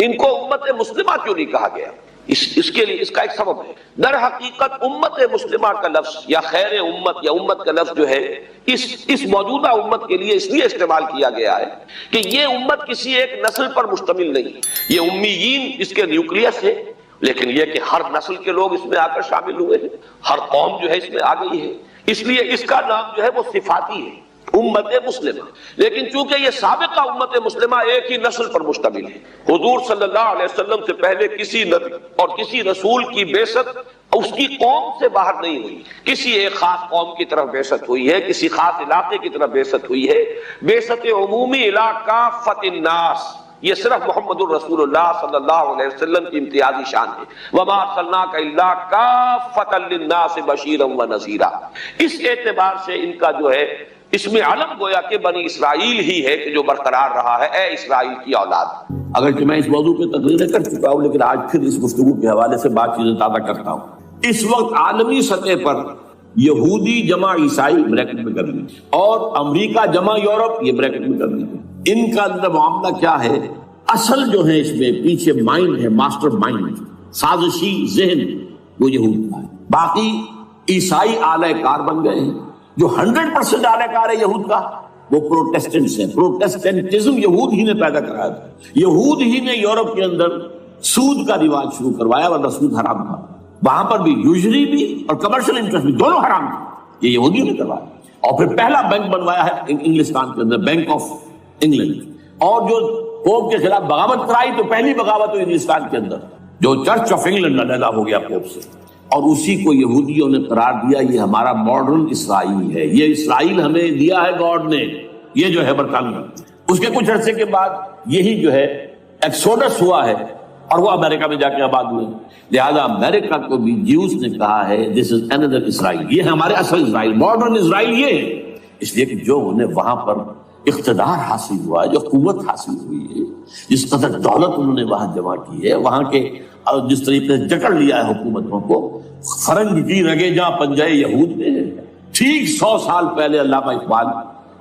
ان کو امت مسلمہ کیوں نہیں کہا گیا؟ اس کے لیے اس کا ایک سبب ہے۔ در حقیقت امت مسلمہ کا لفظ یا خیر امت یا امت کا لفظ جو ہے اس موجودہ امت کے لیے اس لیے استعمال کیا گیا ہے کہ یہ امت کسی ایک نسل پر مشتمل نہیں، یہ امیین اس کے نیوکلیس ہے، لیکن یہ کہ ہر نسل کے لوگ اس میں آ کر شامل ہوئے ہیں، ہر قوم جو ہے اس میں آ گئی ہے، اس لیے اس کا نام جو ہے وہ صفاتی ہے، امت مسلمہ۔ لیکن چونکہ یہ سابقہ امت مسلمہ ایک ہی نسل پر مشتمل ہے، حضور صلی اللہ علیہ وسلم سے پہلے کسی نبی اور کسی رسول کی بعثت اس کی قوم سے باہر نہیں ہوئی، کسی ایک خاص قوم کی طرف بعثت ہوئی ہے، کسی خاص علاقے کی طرف بعثت ہوئی ہے۔ بعثت عمومی الی کافۃ الناس، یہ صرف محمد الرسول اللہ صلی اللہ علیہ وسلم کی امتیازی شان ہے۔ وما ارسلناک الا کافۃ للناس بشیرا ونذیرا۔ اس اعتبار سے ان کا جو ہے اس میں علم گویا کہ بنی اسرائیل ہی ہے کہ جو برقرار رہا ہے، اے اسرائیل کی اولاد۔ اگرچہ میں اس موضوع پہ تقریریں کر چکا ہوں، لیکن آج پھر اس گفتگو کے حوالے سے بات چیزیں تازہ کرتا ہوں۔ اس وقت عالمی سطح پر یہودی جمع عیسائی بریکٹ میں کر لیجیے، اور امریکہ جمع یورپ یہ بریکٹ میں کر لیجیے، ان کا اندر معاملہ کیا ہے؟ اصل جو ہے اس میں پیچھے مائنڈ ہے، ماسٹر مائنڈ، سازشی ذہن وہ یہود کا ہے۔ باقی عیسائی اعلی کار بن گئے ہیں۔ جو 100% اعلی کار ہے یہود کا وہ پروٹیسٹنٹس ہیں۔ پروٹیسٹنٹزم یہود ہی نے پیدا کرایا تھا، یہود ہی نے یورپ کے اندر سود کا رواج شروع کروایا، ورنہ سود حرام تھا وہاں پر بھی، یوزری بھی اور کمرشل انٹرسٹ بھی، دونوں حرام تھے، یہ یہودیوں نے کروایا۔ اور پھر پہلا بینک بنوایا ہے انگلستان کے اندر، بینک آف انگلینڈ، اور جو پوپ کے خلاف بغاوت کرائی تو پہلی بغاوت ہوئی انگلستان کے اندر، جو چرچ آف انگلینڈ علیحدہ ہو گیا پوپ سے، اور اسی کو یہودیوں نے قرار دیا یہ ہمارا ماڈرن اسرائیل ہے، یہ اسرائیل ہمیں دیا ہے گاڈ نے، یہ جو ہے برطانیہ۔ اس کے کچھ عرصے کے بعد یہی جو ہے ایکسوڈس ہوا ہے، اور وہ امریکہ میں جا کے آباد ہوئے، لہذا امریکہ کو بھی جیوز نے کہا ہے دس از another اسرائیل، یہ ہمارے اصل اسرائیل، ماڈرن اسرائیل یہ ہے۔ اس لیے کہ جو انہیں وہاں پر اقتدار حاصل ہوا ہے، جو قوت حاصل ہوئی ہے، جس قدر دولت انہوں نے وہاں جمع کی ہے، وہاں کے جس طریقے سے جکڑ لیا ہے حکومتوں کو، فرنگ کی رگے جہاں پنجائے یہود میں، ٹھیک 100 سال پہلے علامہ اقبال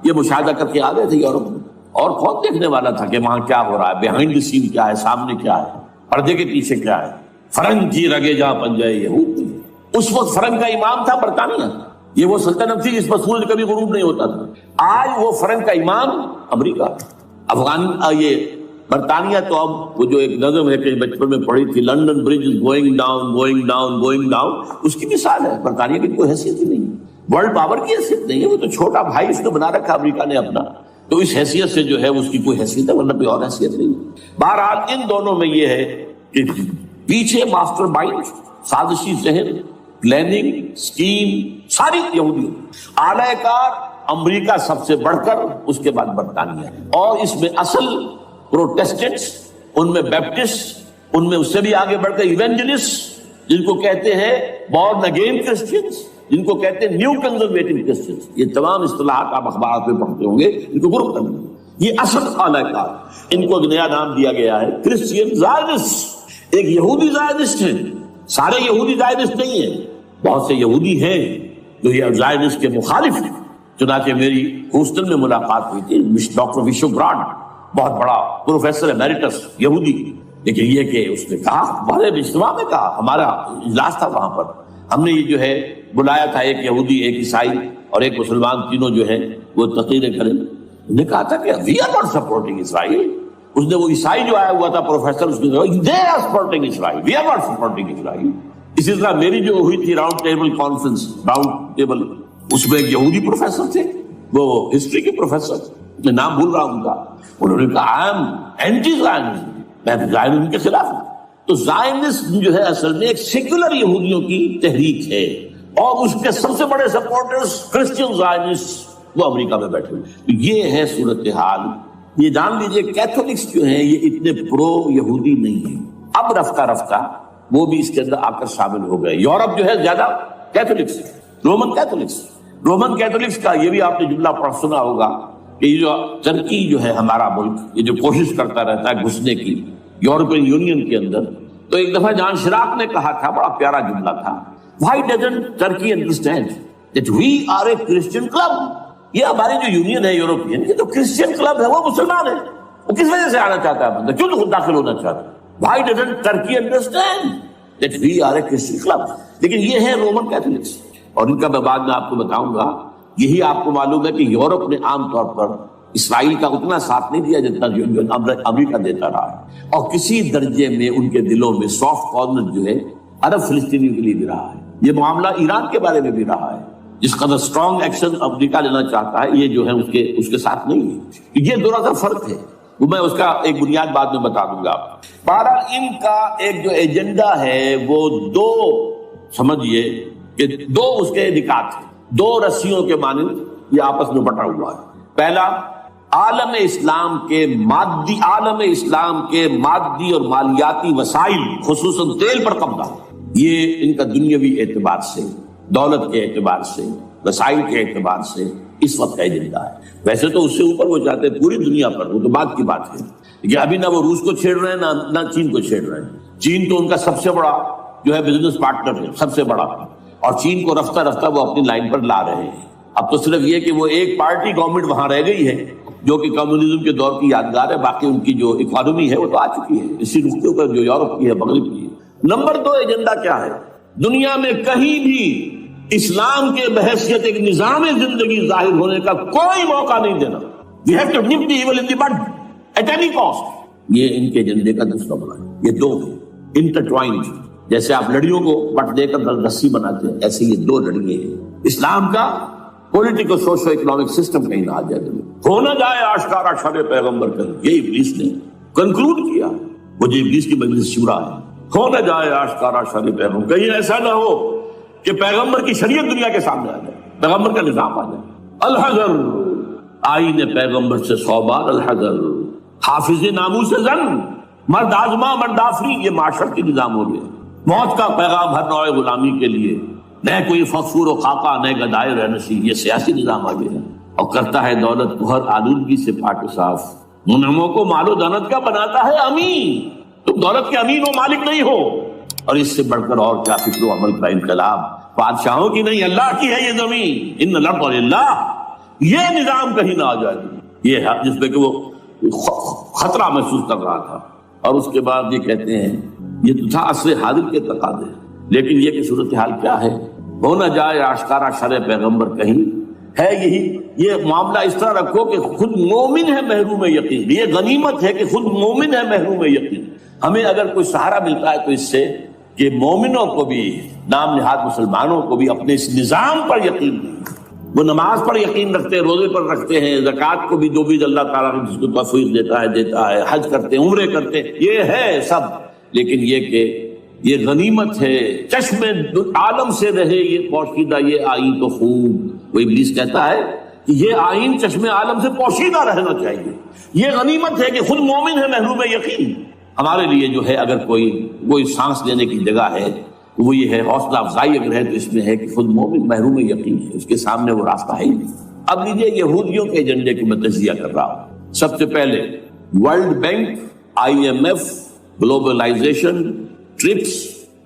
یہ مشاہدہ کر کے آ گئے تھے یورپ میں، اور کون دیکھنے والا تھا کہ وہاں کیا ہو رہا ہے، بیہائنڈ دی سین کیا ہے، سامنے کیا ہے، پردے کے پیچھے کیا ہے۔ فرنگ کی رگے جہاں پنجائے یہود میں، اس وقت فرنگ کا امام تھا برطانیہ، یہ وہ سلطنت تھی جس پر سورج کبھی غروب نہیں ہوتا تھا۔ آج وہ فرنگ کا امام امریکہ، یہ برطانیہ تو اب وہ جو ایک نظم ہے کہ بچپن میں پڑھی تھی، London bridge is going down going down going down, اس کی مثال ہے۔ برطانیہ کی کوئی حیثیت ہی نہیں، ورلڈ پاور کی حیثیت نہیں ہے، وہ تو چھوٹا بھائی اس نے بنا رکھا امریکہ نے اپنا، تو اس حیثیت سے جو ہے اس کی کوئی حیثیت ہے، ورنہ کوئی اور حیثیت نہیں۔ بہرحال ان دونوں میں یہ ہے کہ پیچھے ماسٹر مائنڈ، سازشی ذہن، پلاننگ، سکیم ساری یہودی، اعلی کار امریکہ سب سے بڑھ کر، اس کے بعد برطانیہ، اور اس میں اصل پروٹیسٹنٹس، ان میں بیپٹسٹ، ان میں اس سے بھی آگے بڑھ کر ایونجلسٹ، جن کو کہتے ہیں بورن اگین کرسچنز، جن کو کہتے ہیں نیو کنزرویٹو کرسچنز، یہ تمام اصطلاحات آپ اخبارات میں پڑھتے ہوں گے، ان کو گروپ کرنا، یہ اصل اعلی کار، ان کو ایک نیا نام دیا گیا ہے کرسچین زائونسٹ۔ ایک یہودی زائونسٹ ہیں، سارے یہودی زائونسٹ نہیں ہیں، بہت سے یہودی ہیں جو یہ زائونسٹ کے مخالف ہیں۔ چنانچہ میری ہیوسٹن میں ملاقات ہوئی تھی ڈاکٹر وشو براڈ، بہت بڑا پروفیسر ایمیریٹس یہودی، لیکن یہ کہ اس نے کہا، ہمارے اجتماع میں کہا، ہمارا اجلاس تھا وہاں پر، ہم نے یہ جو ہے بلایا تھا ایک یہودی، ایک عیسائی اور ایک مسلمان، تینوں جو ہے وہ تقریریں کریں۔ نے کہا تھا کہ وی آر ناٹ سپورٹنگ اسرائیل۔ اس نے وہ عیسائی جو آیا ہوا تھا پروفیسر، اس نے کہا they are supporting Israel, we are not supporting Israel. اسی طرح میری جو ہوئی تھی round table conference, round table, اس میں ایک یہودی پروفیسر تھے، وہ ہسٹری کے پروفیسر، میں نام بھول رہا ہوں ان کا، انہوں نے کہا آئی ایم اینٹی زائنزم، میں زائنزم کے خلاف ہوں۔ تو زائنزم جو ہے اصل میں ایک سیکولر یہودیوں کی تحریک ہے، اور اس کے سب سے بڑے سپورٹرز کرسچین زائنسٹ وہ امریکہ میں بیٹھے ہوئے۔ یہ ہے صورتحال۔ یہ جان لیجئے کیتھولکس جو ہیں یہ اتنے پرو یہودی نہیں ہیں، اب رفتہ رفتہ وہ بھی اس کے اندر آ کر شامل ہو گئے۔ یورپ جو ہے زیادہ Catholics, Roman Catholics, Roman Catholics کا یہ بھی آپ نے جملہ پڑھ سنا ہوگا کہ یہ جو ترکی جو ہے ہمارا ملک، یہ جو کوشش کرتا رہتا ہے گھسنے کی یورپین یونین کے اندر، تو ایک دفعہ جان شراق نے کہا تھا، بڑا پیارا جملہ تھا، Why doesn't Turkey understand that we are a Christian club؟ یہ ہماری جو یونین ہے یورپین، یہ تو کرسچین کلب ہے، وہ مسلمان ہے، وہ کس وجہ سے آنا چاہتا ہے بندہ، کیوں تو داخل ہونا چاہتا ہے؟ Why doesn't Turkey understand that we are a Christian club؟ لیکن یہ ہے رومن کیتھولکس، اور ان کا میں بعد میں آپ کو بتاؤں گا۔ یہی آپ کو معلوم ہے کہ یورپ نے عام طور پر اسرائیل کا اتنا ساتھ نہیں دیا جتنا جو امریکہ دیتا رہا ہے، اور کسی درجے میں ان کے دلوں میں سافٹ کارنر جو ہے عرب فلسطینیوں کے لیے بھی رہا ہے۔ یہ معاملہ ایران کے بارے میں بھی رہا ہے، جس قدر اسٹرانگ ایکشن امریکہ لینا چاہتا ہے، یہ جو ہے اس کے ساتھ نہیں ہے۔ یہ دونوں فرق ہے، وہ میں اس کا ایک بنیاد بعد میں بتا دوں گا۔ بہرحال ان کا ایک جو ایجنڈا ہے وہ دو، سمجھیے کہ دو اس کے نکات ہیں، دو رسیوں کے مانند یہ آپس میں بٹا ہوا ہے۔ پہلا، عالم اسلام کے مادی اور مالیاتی وسائل، خصوصاً تیل پر قبضہ، یہ ان کا دنیاوی اعتبار سے، دولت کے اعتبار سے، وسائل کے اعتبار سے اس وقت کا ایجنڈا ہے۔ ویسے تو اس سے اوپر وہ چاہتے ہیں پوری دنیا پر، وہ تو بات کی بات ہے، لیکن ابھی نہ وہ روس کو چھیڑ رہے ہیں نہ چین کو چھیڑ رہے ہیں۔ چین تو ان کا سب سے بڑا جو ہے بزنس پارٹنر ہے، سب سے بڑا، اور چین کو رفتہ رفتہ وہ اپنی لائن پر لا رہے ہیں۔ اب تو صرف یہ کہ وہ ایک پارٹی گورنمنٹ وہاں رہ گئی ہے جو کہ کمیونزم کے دور کی یادگار ہے، باقی ان کی جو اکانومی ہے وہ تو آ چکی ہے اسی رختے پر جو یورپ کی ہے، مغرب کی ہے۔ نمبر دو ایجنڈا کیا ہے؟ دنیا میں کہیں بھی اسلام کے بحیثیت ایک نظام زندگی ظاہر ہونے کا کوئی موقع نہیں دینا۔ We have to nip the evil in the bud at any cost۔ یہ ان کے ایجنڈے کا دوسرا بڑا ہے۔ یہ دو ہیں انٹرٹوائنڈ، جیسے آپ لڑیوں کو بٹ دے کر رسی بناتے ہیں، ایسے یہ دو لڑیے ہیں۔ اسلام کا پولیٹیکل سوشو اکنامک سسٹم کہیں نہ آ جائے، ہو نہ جائے آشکارا شر پیغمبر کہیں، یہ ابلیس نے کنکلوڈ کیا، وہ جو ابلیس کی مجلس شورا ہے، ہو نہ جائے آشکارا شر پیغمبر، کہیں ایسا نہ ہو کہ پیغمبر کی شریعت دنیا کے سامنے آ جائے، پیغمبر کا نظام آ جائے۔ الحذر، آئین پیغمبر سے 100 بار الحذر، حافظ ناموس زن، مرد آزما مرد آفری، یہ معاشرت کی نظام ہو گیا۔ موت کا پیغام ہر نوع غلامی کے لیے، نہ کوئی فخور و خاکہ نہ گدائے رہنشی، یہ سیاسی نظام آ گیا، اور کرتا ہے دولت کو ہر آلودگی سے پاک و صاف، منعموں کو مال و دولت کا بناتا ہے امین، تم دولت کے امین و مالک نہیں ہو۔ اور اس سے بڑھ کر اور کیا فکر و عمل کا انقلاب، بادشاہوں کی نہیں اللہ کی ہے یہ زمین، ان الارض للہ، یہ نظام کہیں نہ آ جائے، یہ ہے جس پہ کہ وہ خطرہ محسوس کر رہا تھا۔ اور اس کے بعد یہ کہتے ہیں یہ تو تھا عصر حاضر کے تقاضے، لیکن یہ کہ صورتحال کیا ہے، ہو نہ جائے آشکارا شرع پیغمبر کہیں، ہے یہی، یہ معاملہ اس طرح رکھو کہ خود مومن ہے محروم یقین، یہ غنیمت ہے کہ خود مومن ہے محروم یقین۔ ہمیں اگر کوئی سہارا ملتا ہے تو اس سے کہ مومنوں کو بھی، نام نہاد مسلمانوں کو بھی اپنے اس نظام پر یقین نہیں. وہ نماز پر یقین رکھتے ہیں، روزے پر رکھتے ہیں، زکوٰۃ کو بھی جو بھی اللہ تعالیٰ نے جس کو توفیق دیتا ہے، حج کرتے ہیں، عمرے کرتے ہیں، یہ ہے سب. لیکن یہ کہ یہ غنیمت ہے، چشم عالم سے رہے یہ پوشیدہ یہ آئین تو خوب. وہ ابلیس کہتا ہے کہ یہ آئین چشم عالم سے پوشیدہ رہنا چاہیے. یہ غنیمت ہے کہ خود مومن ہے محروم یقین. ہمارے لیے جو ہے اگر کوئی سانس لینے کی جگہ ہے وہ یہ ہے، حوصلہ افزائی اگر ہے تو اس میں ہے کہ خود مومن محروم یقین ہے، اس کے سامنے وہ راستہ ہے ہی نہیں. اب لیجیے یہودیوں کے ایجنڈے کو میں تجزیہ کر رہا ہوں. سب سے پہلے World Bank, IMF، globalisation, TRIPS,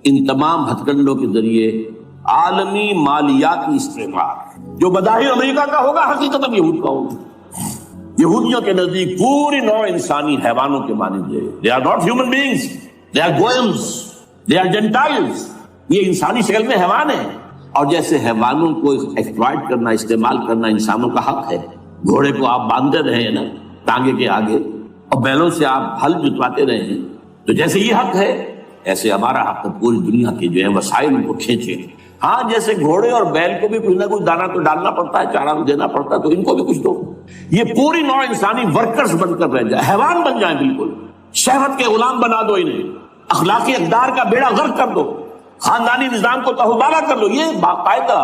ان تمام ہتھ کنڈوں کے ذریعے عالمی مالیاتی استعمار جو بظاہر امریکہ کا ہوگا حقیقت یہود کا ہوگا. یہودیوں کے نزدیک پوری نوع انسانی حیوانوں کے مانند ہے. They are not human beings, they are goyim, they are Gentiles. یہ انسانی شکل میں حیوان ہیں، اور جیسے حیوانوں کو ایکسپلائٹ کرنا، استعمال کرنا انسانوں کا حق ہے. گھوڑے کو آپ باندھتے رہے ہیں نا ٹانگے کے آگے، اور بیلوں سے آپ ہل جتواتے رہے ہیں، تو جیسے یہ حق ہے ایسے ہمارا حق ہے پوری دنیا کے جو ہے وسائل ان کو کھینچے. ہاں جیسے گھوڑے اور بیل کو بھی کچھ نہ کچھ دانا تو ڈالنا پڑتا ہے، چارہ تو دینا پڑتا ہے، تو ان کو بھی کچھ دو. یہ پوری نوع انسانی ورکرز بن کر رہ جائے، حیوان بن جائیں، بالکل شہوت کے غلام بنا دو انہیں، اخلاقی اقدار کا بیڑا غرق کر دو، خاندانی نظام کو تہوبالا کر لو. یہ باقاعدہ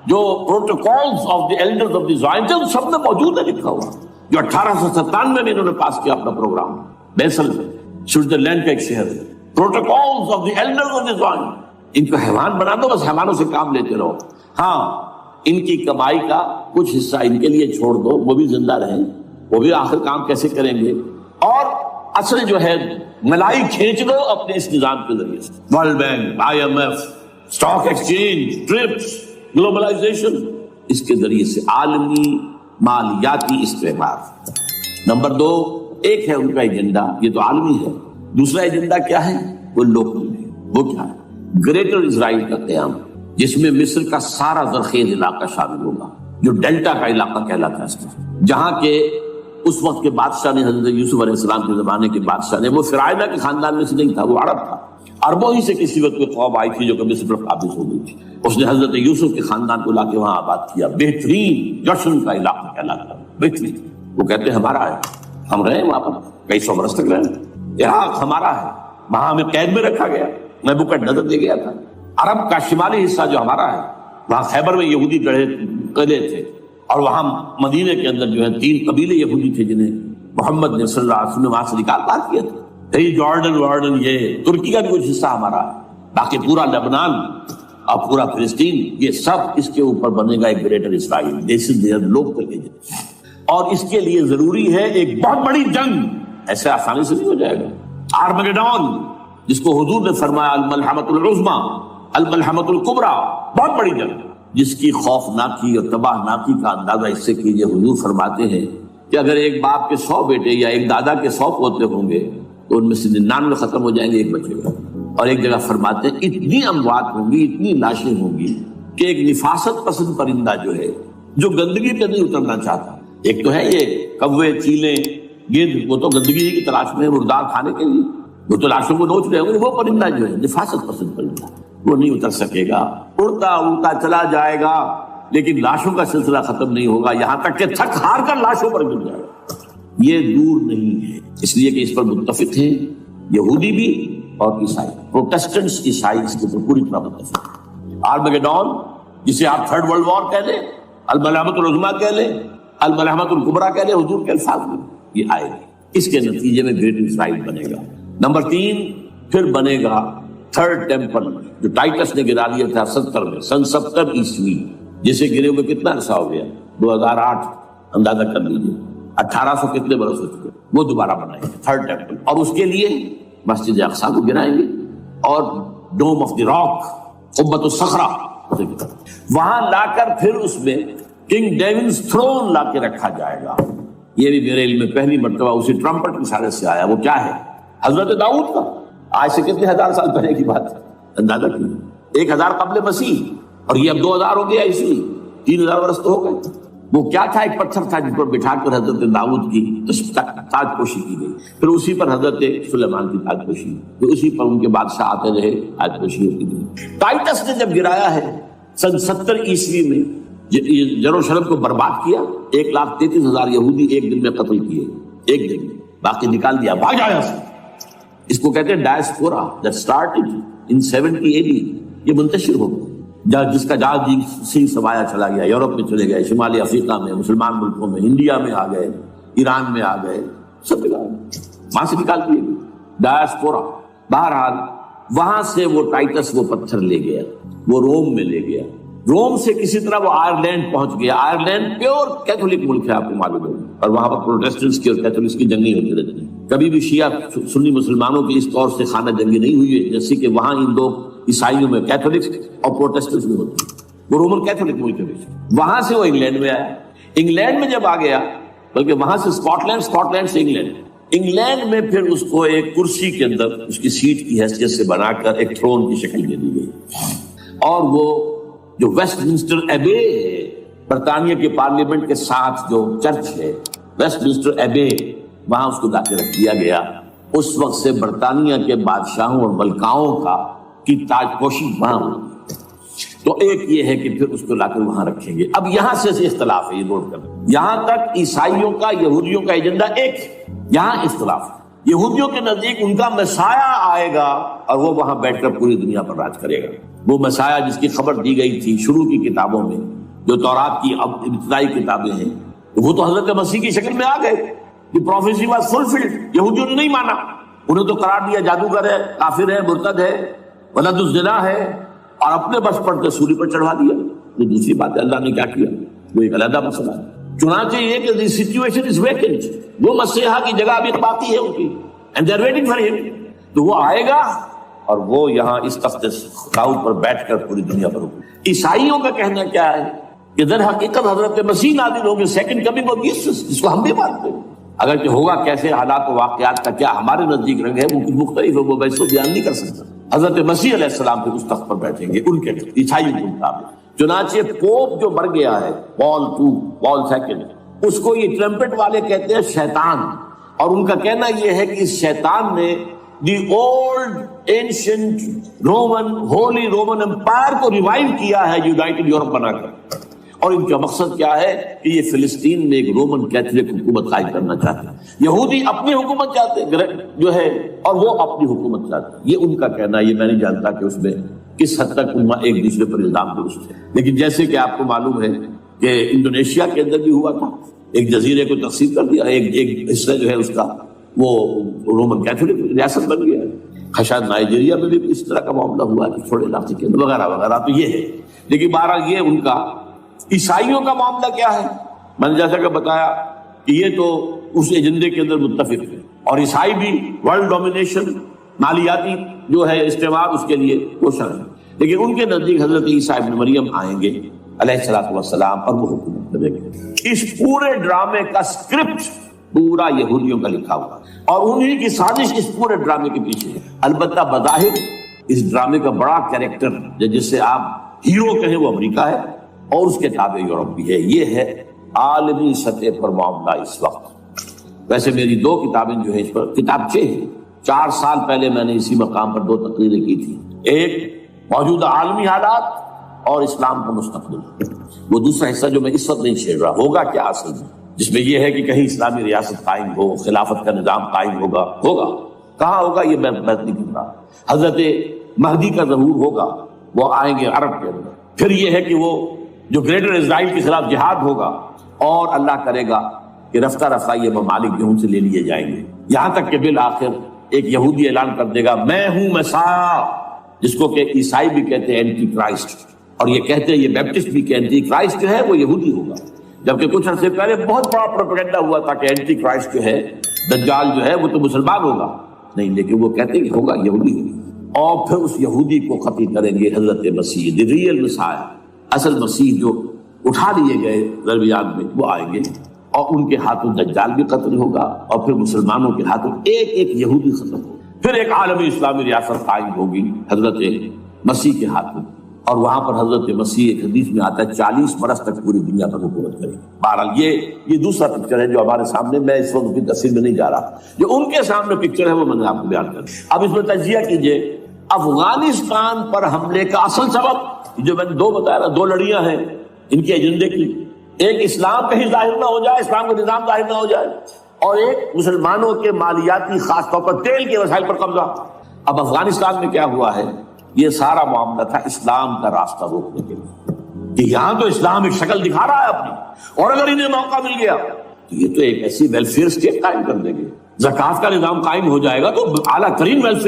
جو Protocols of the Elders of the Zion سب میں موجود ہے لکھا ہوا، جو 1897 میں انہوں نے پاس کیا اپنا پروگرام بیسل میں، سوئٹزرلینڈ کا ایک شہر ہے. Protocols of the Elders of the Zion. ان کو حیوان بنا دو، بس حیوانوں سے کام لیتے رہو. ہاں ان کی کمائی کا کچھ حصہ ان کے لیے چھوڑ دو، وہ بھی زندہ رہیں، وہ بھی آخر کام کیسے کریں گے، اور اصل جو ہے ملائی کھینچ دو اپنے اس نظام کے ذریعے سے. World Bank, IMF، stock exchange, TRIPS, globalisation, اس کے ذریعے سے عالمی مالیاتی استعمار. نمبر 2 ایک ہے ان کا ایجنڈا، یہ تو عالمی ہے. دوسرا ایجنڈا کیا ہے؟ وہ لوکل ہے. وہ کیا ہے؟ گریٹر اسرائیل کا قیام، جس میں مصر کا سارا زرخیز علاقہ شامل ہوگا، جو ڈیلٹا کا علاقہ کہلاتا ہے، جہاں کے اس وقت کے بادشاہ نے، حضرت یوسف علیہ السلام کے زمانے کے بادشاہ نے، وہ فرعونہ کے خاندان میں سے نہیں تھا، وہ عرب تھا. عربوں ہی سے کسی وقت کوئی قوم آئی تھی جو کہ مصر پر قابض ہو گئی تھی. اس نے حضرت یوسف کے خاندان کو لا کے وہاں آباد کیا. بہترین جشن کا علاقہ کہلاتا ہے، بہترین. وہ کہتے ہیں ہمارا ہے، ہم رہے وہاں پر کئی سو برس تک رہے. عراق ہمارا ہے، وہاں ہمیں قید میں رکھا گیا، نیبوکڈنیزر دے گیا تھا. عرب کا شمالی حصہ جو ہمارا ہے، وہاں خیبر میں یہودی قلعے تھے، اور وہاں مدینے کے اندر جو ہے 3 قبیلے یہودی تھے جنہیں محمد نے صلی اللہ علیہ وسلم نے وہاں سے نکال پار کیا تھا. جارڈن، یہ ترکی کا بھی کچھ حصہ ہمارا ہے. باقی پورا لبنان اور پورا فلسطین، یہ سب اس کے اوپر بنے گا ایک greater Israel. This is there local agenda. اور اس کے لیے ضروری ہے ایک بہت بڑی جنگ. ایسے آسانی سے نہیں ہو جائے گا. آرمگیڈون، جس کو حضور نے فرمایا الملحمۃ العظمیٰ، الملحمۃ الکبریٰ، بہت بڑی جنگ، جس کی خوفناکی اور تباہناکی کا اندازہ اس سے کیجیے. حضور فرماتے ہیں کہ اگر ایک باپ کے 100 بیٹے یا ایک دادا کے 100 پوتے ہوں گے تو ان میں سے 99 ختم ہو جائیں گے، ایک بچے گا. اور ایک جگہ فرماتے ہیں اتنی اموات ہوں گی، اتنی لاشیں ہوں گی کہ ایک نفاست پسند پرندہ جو ہے، جو گندگی پہ نہیں اترنا چاہتا. ایک تو ہے یہ کوے، چیلیں، گدھ، وہ تو گندگی کی تلاش میں مردار کھانے کے لیے، وہ تو لاشوں کو نوچ رہے ہوں گے. وہ پرندہ جو ہے نفاست پسند پرندہ، وہ نہیں اتر سکے گا، اڑتا اڑتا چلا جائے گا، لیکن لاشوں کا سلسلہ ختم نہیں ہوگا، یہاں تک کہ تھک ہار کر لاشوں پر گر جائے گا. یہ دور نہیں ہے، اس لیے کہ اس پر متفق ہیں یہودی بھی اور عیسائی. پروٹسٹنٹس عیسائی اس کے اوپر پوری طرح متفق. آرمگیڈون، جسے آپ 3rd ورلڈ وار کہہ لیں، الملحمۃ العظمیٰ کہہ لیں، الملحمۃ الکبریٰ کہہ لیں، حضور کے الفاظ میں یہ آئے گی. اس کے نتیجے میں گریٹ اسرائیل بنے گا. نمبر 3 پھر بنے گا 3rd ٹیمپل، جو ٹائٹس نے گرا دیا تھا 70 میں، سن 70 عیسوی، جسے گرے ہوئے کتنا عرصہ ہو گیا؟ 2008. اندازہ کر لیجیے 1800 کتنے برس ہو چکے. وہ دوبارہ بنائیں گے 3rd ٹیمپل، اور اس کے لیے مسجد اقصیٰ کو گرائیں گے، اور ڈوم آف دی راک، قبۃ الصخرہ، وہاں لا کر پھر اس میں کنگ ڈیونز تھرون لا کے رکھا جائے گا. یہ بھی میرے علم میں پہلی مرتبہ اسی ٹرمپٹ کی اشارے سے آیا. وہ کیا ہے؟ حضرت داؤد کا. آج سے کتنے 1000 سال پہلے کی بات ہے، اندازہ کیجیے. 1000 قبل مسیح، اور یہ اب 2000 ہو گیا عیسوی، 3000 برس تو ہو گئے. وہ کیا تھا؟ ایک پتھر تھا جس پر بٹھا کر حضرت داؤد کی تاج پوشی کی گئی، پھر اسی پر حضرت سلیمان کی تاج پوشی، پھر اسی پر ان کے بادشاہ آتے رہے، تاج پوشی ہوتی گئی۔ ٹائٹس نے جب گرایا ہے سن 70 عیسوی میں، یروشلم کو برباد کیا، 1,33,000 یہودی ایک دن میں قتل کیے، ایک دن میں، باقی نکال دیا، بھاگ آیا سے۔ اس کو کہتے ہیں diaspora, that started in 70 AD، یہ منتشر ہو گیا جس کا جہاز سنگھ سمایا چلا گیا، یورپ میں چلے گئے، شمالی افریقہ میں، مسلمان ملکوں میں، انڈیا میں آ گئے، ایران میں آ گئے، سب جگہ وہاں سے نکال دیے گئے، ڈائسپورا۔ بہرحال وہاں سے وہ ٹائٹس وہ پتھر لے گیا، وہ روم میں لے گیا، روم سے کسی طرح وہ آئرلینڈ پہنچ گیا۔ آئرلینڈ پیور کیتھولک ملک ہے، آپ کو معلوم ہے، اور وہاں پر پروٹیسٹنٹس کی اور کیتھولکس کی جنگیں ہوتی رہتی ہیں۔ کبھی بھی شیعہ سنی مسلمانوں کی اس طور سے خانہ جنگی نہیں ہوئی ہے جیسے کہ وہاں ان دو عیسائیوں میں کیتھولکس اور پروٹیسٹنٹس میں ہوتی ہے۔ وہ رومن کیتھولک ملک ہے۔ وہاں سے وہ انگلینڈ میں آیا، انگلینڈ میں جب آ گیا، بلکہ وہاں سے اسکاٹ لینڈ سے انگلینڈ میں پھر اس کو ایک کرسی کے اندر اس کی سیٹ کی حیثیت سے بنا کر ایک تھرون کی شکل دے دی گئی، اور وہ جو ویسٹ منسٹر ایبے ہے، برطانیہ کے پارلیمنٹ کے ساتھ جو چرچ ہے ویسٹ منسٹر ایبے، وہاں اس کو لا کے رکھ دیا گیا۔ اس وقت سے برطانیہ کے بادشاہوں اور ملکاؤں کی تاج پوشی وہاں ہوگی۔ تو ایک یہ ہے کہ پھر اس کو لا کر وہاں رکھیں گے۔ اب یہاں سے اختلاف ہے، یہ نوٹ کریں، یہاں تک عیسائیوں کا یہودیوں کا ایجنڈا ایک ہے، یہاں اختلاف ہے۔ یہودیوں کے نزدیک ان کا مسیح آئے گا اور وہ وہاں بیٹھ کر پوری دنیا پر راج کرے گا۔ وہ مسیح جس کی خبر دی گئی تھی شروع کی کتابوں میں، جو تورات کی اب ابتدائی کتابیں ہیں، وہ تو حضرت مسیح کی شکل میں آ گئے۔ یہ پروفیسی واز فلفلڈ۔ یہودیوں نے نہیں مانا، انہیں تو قرار دیا جادوگر ہے، کافر ہے، مرتد ہے، ولد الزنا ہے، اور اپنے بس پر تصوری پر چڑھا دیا۔ تو دوسری بات ہے اللہ نے کیا کیا، وہ ایک علیحدہ مسئلہ ہے۔ چنانچہ یہ کہ the situation is vacant، وہ مسیحا کی جگہ ابھی باقی ہے ان کی، and they are waiting for him۔ تو وہ آئے گا اور وہ یہاں اس تخت داؤد پر بیٹھ کر پوری دنیا پر ہوگا۔ عیسائیوں کا کہنا کیا ہے کہ در حقیقت حضرت مسیح نازل ہوں گے، سیکنڈ کمنگ آف جیسس، جس کو ہم بھی مانتے ہیں۔ اگر کہ ہوگا کیسے، حالات و واقعات کا کیا ہمارے نزدیک رنگ ہے، وہ کچھ مختلف ہے، وہ میں اس کو بیان نہیں کر سکتا۔ حضرت مسیح علیہ السلام پھر اس تخت پر بیٹھیں گے ان کے عیسائیوں کے مطابق۔ چنانچہ پوپ جو مر گیا ہے، پال سیکنڈ، اس کو یہ ٹرمپٹ والے کہتے ہیں شیطان، اور ان کا کہنا یہ ہے کہ اس شیطان نے the old ancient Holy Roman Empire کو ریوائو کیا ہے یونائٹڈ یورپ بنا کر، اور ان کا مقصد کیا ہے کہ یہ فلسطین میں ایک رومن کیتھولک حکومت قائم کرنا چاہتے ہیں۔ یہودی اپنی حکومت چاہتے جو ہے، اور وہ اپنی حکومت چاہتے ہیں، یہ ان کا کہنا ہے۔ یہ میں نہیں جانتا کہ اس میں کس حد تک ایک دوسرے پر الزام درست ہے، لیکن جیسے کہ آپ کو معلوم ہے کہ انڈونیشیا کے اندر بھی ہوا تھا، ایک جزیرے کو تقسیم کر دیا، ایک حصہ جو ہے اس کا وہ رومن کیتھولک ریاست بن گیا۔ شاید نائجیریا میں بھی اس طرح کا معاملہ ہوا ہے تھوڑے علاقے کے اندر، وغیرہ وغیرہ۔ تو یہ ہے، لیکن بہرحال یہ ان کا۔ عیسائیوں کا معاملہ کیا ہے؟ میں نے جیسا کہ بتایا کہ یہ تو اس ایجنڈے کے اندر متفق ہے، اور عیسائی بھی ورلڈ ڈومینیشن، مالیاتی جو ہے استعمال، اس کے لیے کوشاں ہے، لیکن ان کے نزدیک حضرت عیسیٰ ابن مریم آئیں گے علیہ الصلوۃ والسلام، اور وہ حکومت کریں گے۔ اس پورے ڈرامے کا اسکرپٹ پورا یہودیوں کا لکھا ہوا، اور انہی کی سازش اس پورے ڈرامے کے پیچھے ہے۔ البتہ بظاہر اس ڈرامے کا بڑا کیریکٹر جس سے آپ ہیرو کہیں وہ امریکہ ہے، اور اس کے تابع یورپ بھی ہے۔ یہ ہے عالمی سطح پر معاملہ اس وقت۔ ویسے میری 2 کتابیں جو ہے اس پر کتابچے ہیں، 4 سال پہلے میں نے اسی مقام پر 2 تقریریں کی تھی، ایک موجودہ عالمی حالات اور اسلام کا مستقبل، وہ دوسرا حصہ جو میں اس وقت نہیں چھیڑ رہا، ہوگا کیا اصل میں، جس میں یہ ہے کہ کہیں اسلامی ریاست قائم ہو، خلافت کا نظام قائم ہوگا کہاں ہوگا یہ میں بات نہیں کر رہا۔ حضرت مہدی کا ظہور ہوگا، وہ آئیں گے عرب کے اندر، پھر یہ ہے کہ وہ جو گریٹر اسرائیل کے خلاف جہاد ہوگا، اور اللہ کرے گا کہ رفتہ رفتہ یہ ممالک جو ان سے لے لیے جائیں گے، یہاں تک کہ بالآخر ایک یہودی اعلان کر دے گا میں ہوں مسیح، جس کو کہ عیسائی بھی کہتے ہیں اینٹی کرائسٹ، اور یہ کہتے ہیں یہ بیپٹسٹ بھی کہ اینٹی کرائسٹ جو ہے وہ یہودی ہوگا، جبکہ کچھ عرصے پہلے بہت بڑا پروپیگنڈا ہوا تھا کہ اینٹی کرائسٹ جو ہے، دجال جو ہے وہ تو مسلمان ہوگا، نہیں، لیکن وہ کہتے ہیں کہ ہوگا یہودی ہوگا، اور پھر اس یہودی کو قتل کریں گے حضرت مسیح، دی ریئل مسیح، اصل مسیح جو اٹھا لیے گئے درمیان میں، وہ آئیں گے، اور ان کے ہاتھوں دجال بھی قتل ہوگا، اور پھر مسلمانوں کے ہاتھوں ایک ایک یہودی ختم ہوگا، پھر ایک عالمی اسلامی ریاست قائم ہوگی حضرت مسیح کے ہاتھوں، اور وہاں پر حضرت مسیح ایک حدیث میں آتا ہے 40 برس تک پوری دنیا پر حکومت کرے گی. بہرحال یہ دوسرا پکچر ہے جو ہمارے سامنے، میں اس وقت کی تفصیل میں نہیں جا رہا، جو ان کے سامنے پکچر ہے وہ میں نے آپ کو بیان کر دیا. اب اس میں تجزیہ کیجئے افغانستان پر حملے کا اصل سبب جو میں نے دو بتایا نا، دو لڑیاں ہیں ان کے ایجنڈے کی. ایک اسلام کہیں ظاہر نہ ہو جائے، اسلام کا نظام ظاہر نہ ہو جائے، اور ایک مسلمانوں کے مالیاتی خاص طور پر تیل کے وسائل پر قبضہ. اب افغانستان میں کیا ہوا ہے، یہ سارا معاملہ تھا اسلام کا راستہ روکنے کے لیے کہ یہاں تو اسلام ایک شکل دکھا رہا ہے اپنی، اور اگر انہیں موقع مل گیا تو یہ تو ایک ایسی ویلفیئر اسٹیٹ قائم کر دیں گے. زکوٰۃ کا نظام قائم ہو جائے گا تو اعلیٰ ترین ویلفیئر